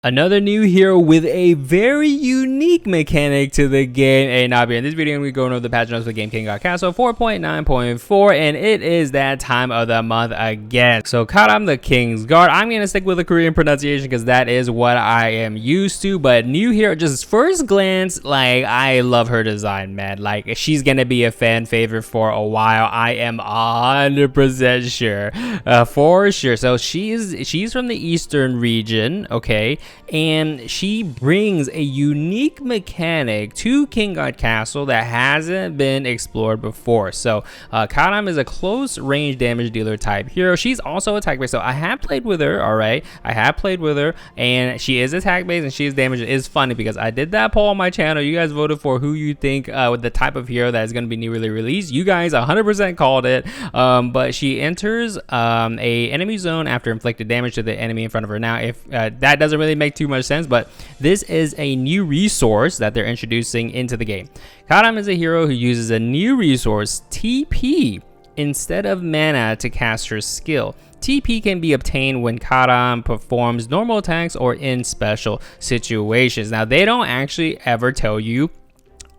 Another new hero with a very unique mechanic to the game. Hey, Nabi, in this video, I'm going to be going over the patch notes for the game Kinggodcastle 4.9.4, and it is that time of the month again. So, Garam the King's Guard. I'm going to stick with the Korean pronunciation because that is what I am used to. But new hero, just first glance, like, I love her design, man. Like, she's going to be a fan favorite for a while. I am 100% sure. For sure. So, she's from the Eastern region, okay? And she brings a unique mechanic to Kinggodcastle that hasn't been explored before. So Garam is a close range damage dealer type hero. She's also attack based. So I have played with her, all right? I have played with her, and she is attack based and she is damage. It's funny because I did that poll on my channel. You guys voted for who you think with the type of hero that is going to be newly released. You guys 100% called it. But she enters a enemy zone after inflicted damage to the enemy in front of her. Now, if that doesn't really make too much sense, but this is a new resource that they're introducing into the game. Garam is a hero who uses a new resource, TP, instead of mana to cast her skill. TP can be obtained when Garam performs normal attacks or in special situations. Now, they don't actually ever tell you,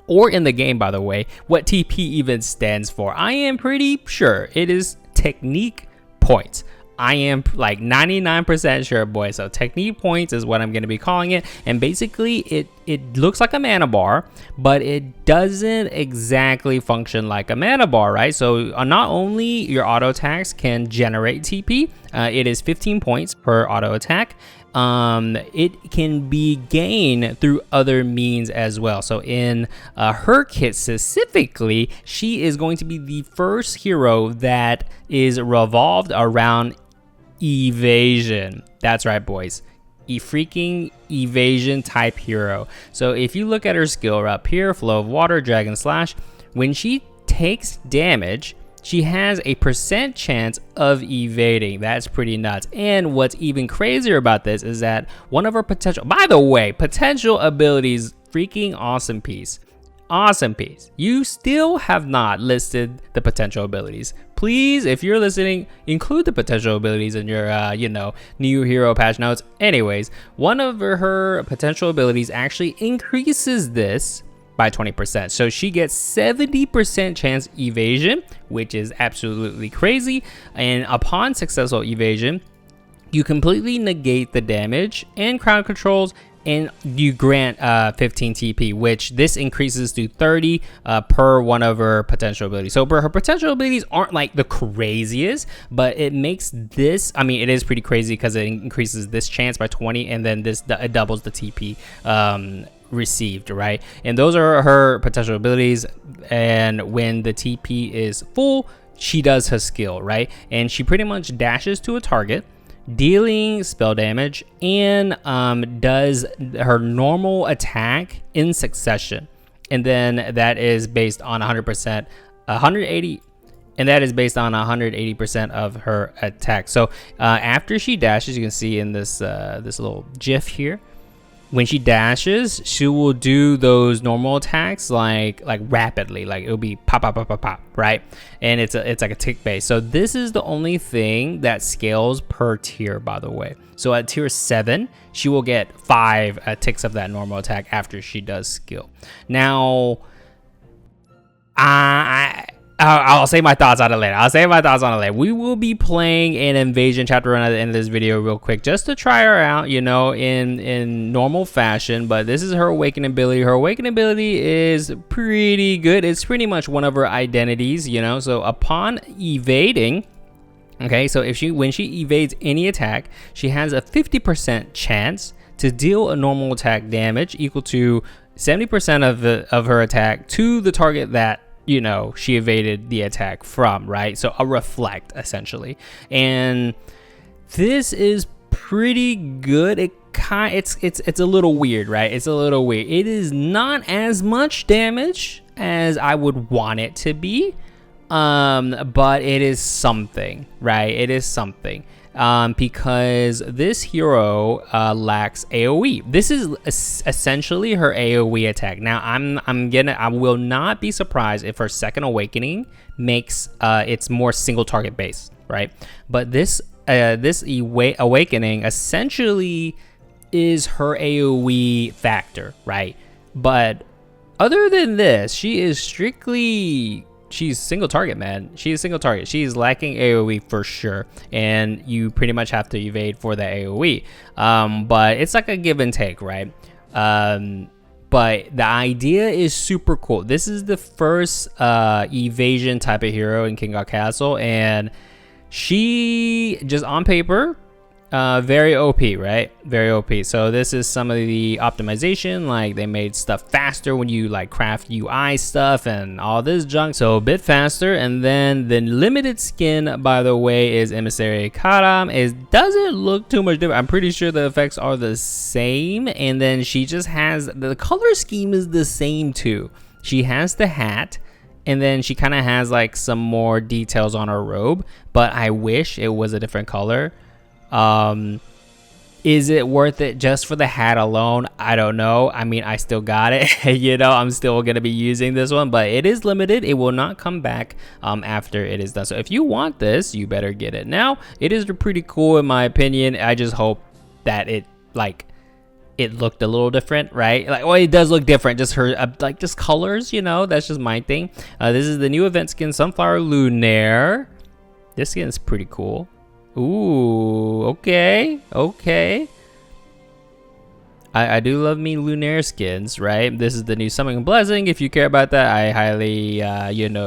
or in the game, by the way, what TP even stands for. I am pretty sure it is technique points. I am like 99% sure, boy. So technique points is what I'm going to be calling it. And basically it looks like a mana bar, but it doesn't exactly function like a mana bar, right? So not only your auto attacks can generate TP, it is 15 points per auto attack. It can be gained through other means as well. So in her kit specifically, she is going to be the first hero that is revolved around evasion. That's right, boys. Freaking evasion type hero. So if you look at her skill up here, Flow of Water, Dragon Slash, when she takes damage, she has a % chance of evading. That's pretty nuts. And what's even crazier about this is that one of her potential, by the way, potential abilities, freaking awesome piece. Awesome piece. You still have not listed the potential abilities. Please, if you're listening, include the potential abilities in your, new hero patch notes. Anyways, one of her potential abilities actually increases this by 20%. So she gets 70% chance evasion, which is absolutely crazy. And upon successful evasion, you completely negate the damage and crowd controls, and you grant 15 TP, which this increases to 30 per one of her potential abilities. So her potential abilities aren't like the craziest, but it makes this, I mean, it is pretty crazy because it increases this chance by 20, and then it doubles the TP received, right? And those are her potential abilities. And when the TP is full, she does her skill, right? And she pretty much dashes to a target, dealing spell damage, and does her normal attack in succession. And then that is based on 180, and that is based on 180% of her attack. So after she dashes, you can see in this this little GIF here, when she dashes, she will do those normal attacks like rapidly, like it'll be pop, pop, pop, pop, pop, right? And it's like a tick base. So this is the only thing that scales per tier, by the way. So at tier 7, she will get 5 ticks of that normal attack after she does skill. Now, I'll say my thoughts on it later. We will be playing an invasion chapter run at the end of this video real quick, just to try her out, in normal fashion. But this is her awakening ability. Her awakening ability is pretty good. It's pretty much one of her identities, So upon evading, okay, so when she evades any attack, she has a 50% chance to deal a normal attack damage equal to 70% of her attack to the target that she evaded the attack from, right? So a reflect, essentially. And this is pretty good. It's a little weird, right? It's a little weird. It is not as much damage as I would want it to be, but it is something, right? It is something. Because this hero lacks AoE. This is essentially her AoE attack. Now I will not be surprised if her second awakening makes it's more single target based, right? But this awakening essentially is her AoE factor, right? But other than this, she's single target, man. She's single target. She's lacking AoE for sure, and you pretty much have to evade for the AoE. But it's like a give and take, right? But the idea is super cool. This is the first evasion type of hero in King God Castle, and she just on paper, very OP, right? Very OP. So this is some of the optimization, like they made stuff faster when you like craft UI stuff and all this junk, so a bit faster. And then the limited skin, by the way, is Emissary Garam. It doesn't look too much different. I'm pretty sure the effects are the same, and then she just has the color scheme is the same too. She has the hat, and then she kind of has like some more details on her robe, but I wish it was a different color. Is it worth it just for the hat alone? I don't know. I mean, I still got it. You know, I'm still going to be using this one, but it is limited. It will not come back after it is done. So if you want this, you better get it now. It is pretty cool in my opinion. I just hope that it looked a little different, right? Like, well, it does look different, just her like just colors, you know. That's just my thing. This is the new event skin, Sunflower Lunaire. This skin is pretty cool. Ooh, okay. I do love me Lunaire skins, right? This is the new Summoning Blessing. If you care about that, I highly,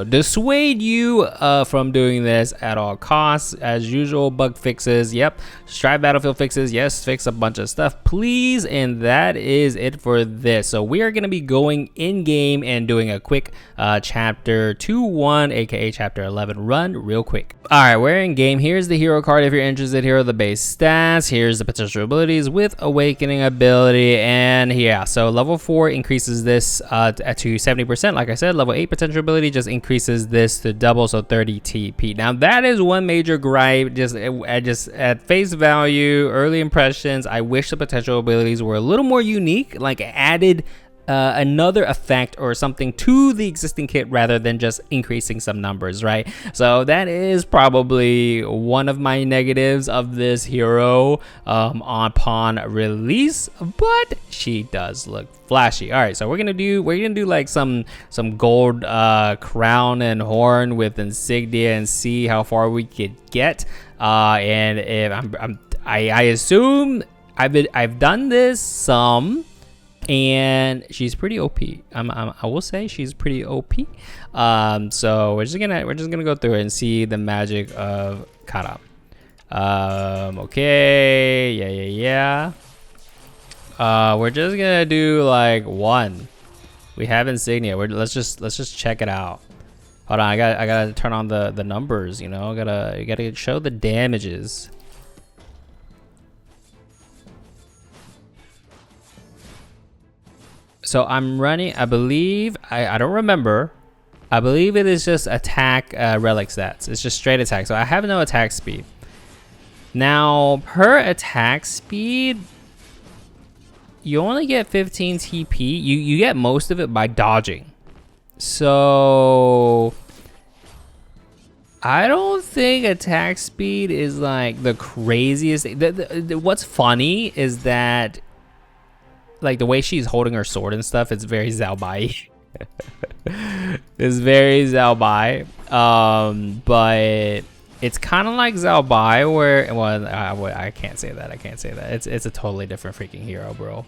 dissuade you from doing this at all costs. As usual, bug fixes, yep. Strife battlefield fixes, yes, fix a bunch of stuff, please. And that is it for this. So we are going to be going in-game and doing a quick chapter 2-1, aka chapter 11 run real quick. All right, we're in game. Here's the hero card if you're interested. Here are the base stats. Here's the potential abilities with awakening ability. And yeah, so level 4 increases this to 70%. Like I said, level 8 potential ability just increases this to double, so 30 TP. Now that is one major gripe. Just at face value, early impressions, I wish the potential abilities were a little more unique, like added another effect or something to the existing kit rather than just increasing some numbers, right? So that is probably one of my negatives of this hero upon release, but she does look flashy. All right, so we're gonna do like some gold crown and horn with insignia and see how far we could get. And if I assume I've done this some. And she's pretty OP. I will say she's pretty OP. So we're just gonna go through it and see the magic of Garam. Okay, yeah. We're just gonna do like 1. We have insignia. Let's just check it out. Hold on, I gotta turn on the numbers. You know, you gotta show the damages. So I'm running, I believe, I don't remember. I believe it is just attack relic stats. It's just straight attack. So I have no attack speed. Now, per attack speed, you only get 15 TP. You get most of it by dodging. So I don't think attack speed is like the craziest. What's funny is that like the way she's holding her sword and stuff, it's very Zhao Bai. It's very Zhao Bai. But it's kind of like Zhao Bai where, well, I can't say that. It's a totally different freaking hero, bro.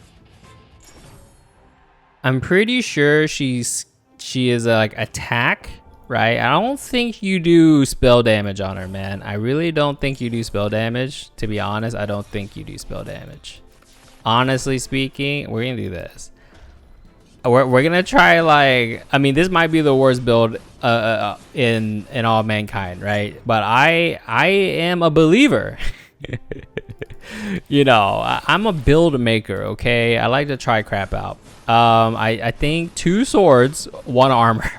I'm pretty sure she is like attack, right? I don't think you do spell damage on her, man. I really don't think you do spell damage. To be honest, I don't think you do spell damage. Honestly speaking, we're gonna do this. We're gonna try, like, I mean, this might be the worst build in all mankind, right? But I am a believer. You know, I'm a build maker, okay? I like to try crap out. I think 2 swords, 1 armor.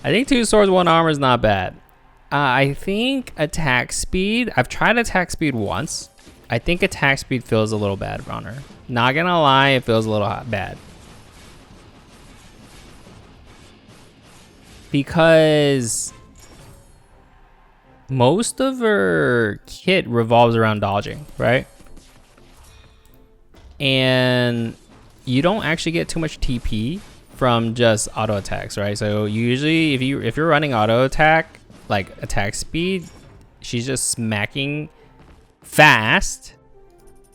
I think 2 swords, 1 armor is not bad. I think attack speed, I've tried attack speed once. I think attack speed feels a little bad on her. Not gonna lie, it feels a little bad. Because most of her kit revolves around dodging, right? and you don't actually get too much TP from just auto attacks, right? So usually if you're running auto attack, like attack speed, she's just smacking fast,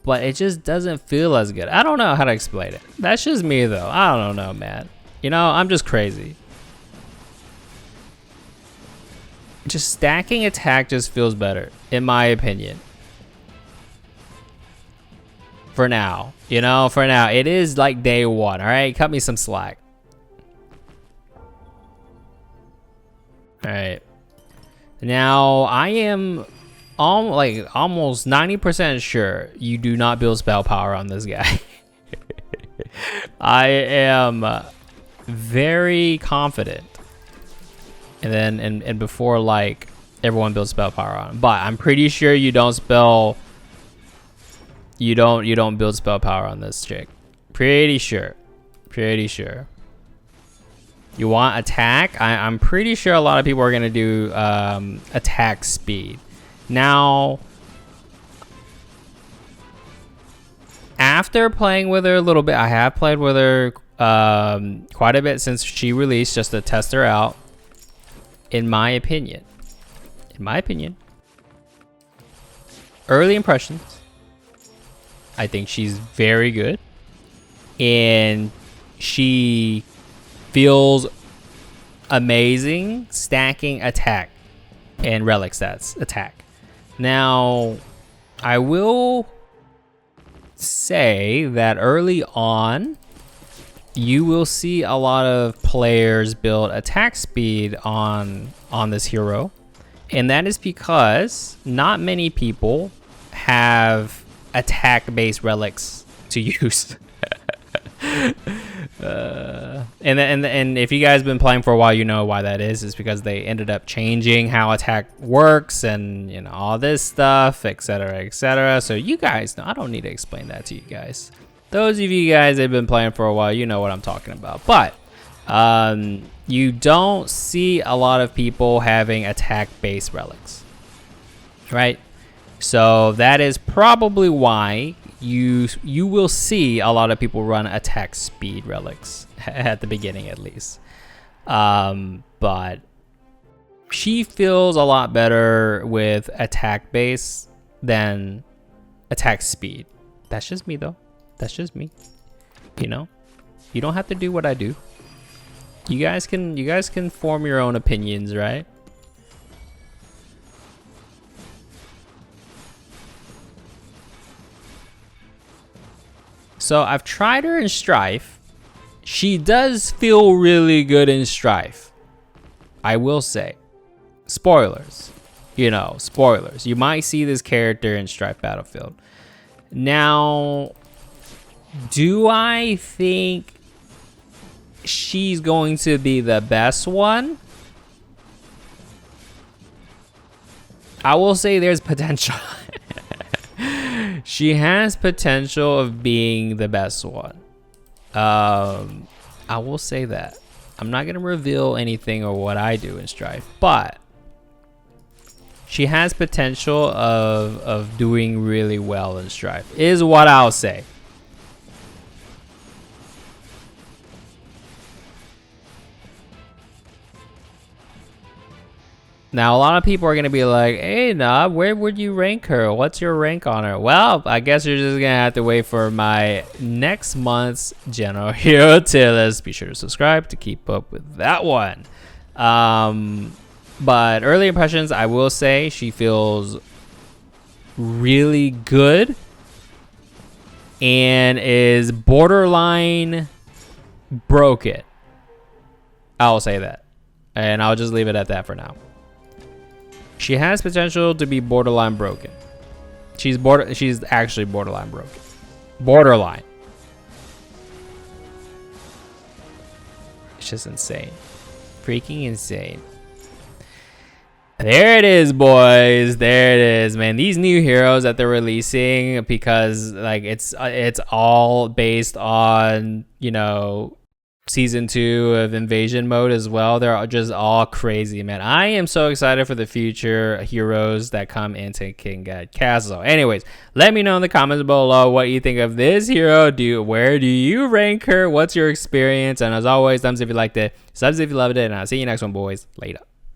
but it just doesn't feel as good. I don't know how to explain it. That's just me though. I don't know, man. You know, I'm just crazy. Just stacking attack just feels better, in my opinion. For now, you know, for now. It is like day one, all right? Cut me some slack. All right. Now, I am almost 90% sure you do not build spell power on this guy. I am very confident. And then, and before, like, everyone builds spell power on him. But I'm pretty sure you don't spell... You don't build spell power on this chick. Pretty sure. Pretty sure. You want attack? I'm pretty sure a lot of people are gonna do attack speed. Now, after playing with her a little bit, I have played with her quite a bit since she released, just to test her out. In my opinion, early impressions, I think she's very good, and she feels amazing stacking attack and relic stats attack. Now, I will say that early on, you will see a lot of players build attack speed on this hero, and that is because not many people have attack-based relics to use. And if you guys been playing for a while, you know why that is. It's because they ended up changing how attack works and, you know, all this stuff, etc., etc. So you guys know, I don't need to explain that to you guys. Those of you guys that have been playing for a while, you know what I'm talking about. But you don't see a lot of people having attack-based relics, right? So that is probably why you will see a lot of people run attack speed relics at the beginning, at least. But she feels a lot better with attack base than attack speed. That's just me, though. That's just me. You know, you don't have to do what I do. You guys can form your own opinions, right? So I've tried her in Strife. She does feel really good in Strife, I will say. Spoilers. You know, spoilers. You might see this character in Strife Battlefield. Now, do I think she's going to be the best one? I will say there's potential. She has potential of being the best one. I will say that. I'm not going to reveal anything or what I do in Strife, but she has potential of doing really well in Strife, is what I'll say. Now, a lot of people are going to be like, hey, Knob, where would you rank her? What's your rank on her? Well, I guess you're just going to have to wait for my next month's General Hero tier list. Be sure to subscribe to keep up with that one. But early impressions, I will say she feels really good and is borderline broken. I'll say that. And I'll just leave it at that for now. She has potential to be borderline broken. She's actually borderline broken. Borderline. It's just insane. Freaking insane. There it is, boys. There it is, man. These new heroes that they're releasing, because like it's all based on, you know, season 2 of invasion mode as well. They're just all crazy, man. I am so excited for the future heroes that come into King God Castle. Anyways, let me know in the comments below what you think of this hero. Where do you rank her? What's your experience? And as always, thumbs if you liked it, subs if you loved it, and I'll see you next one, boys. Later.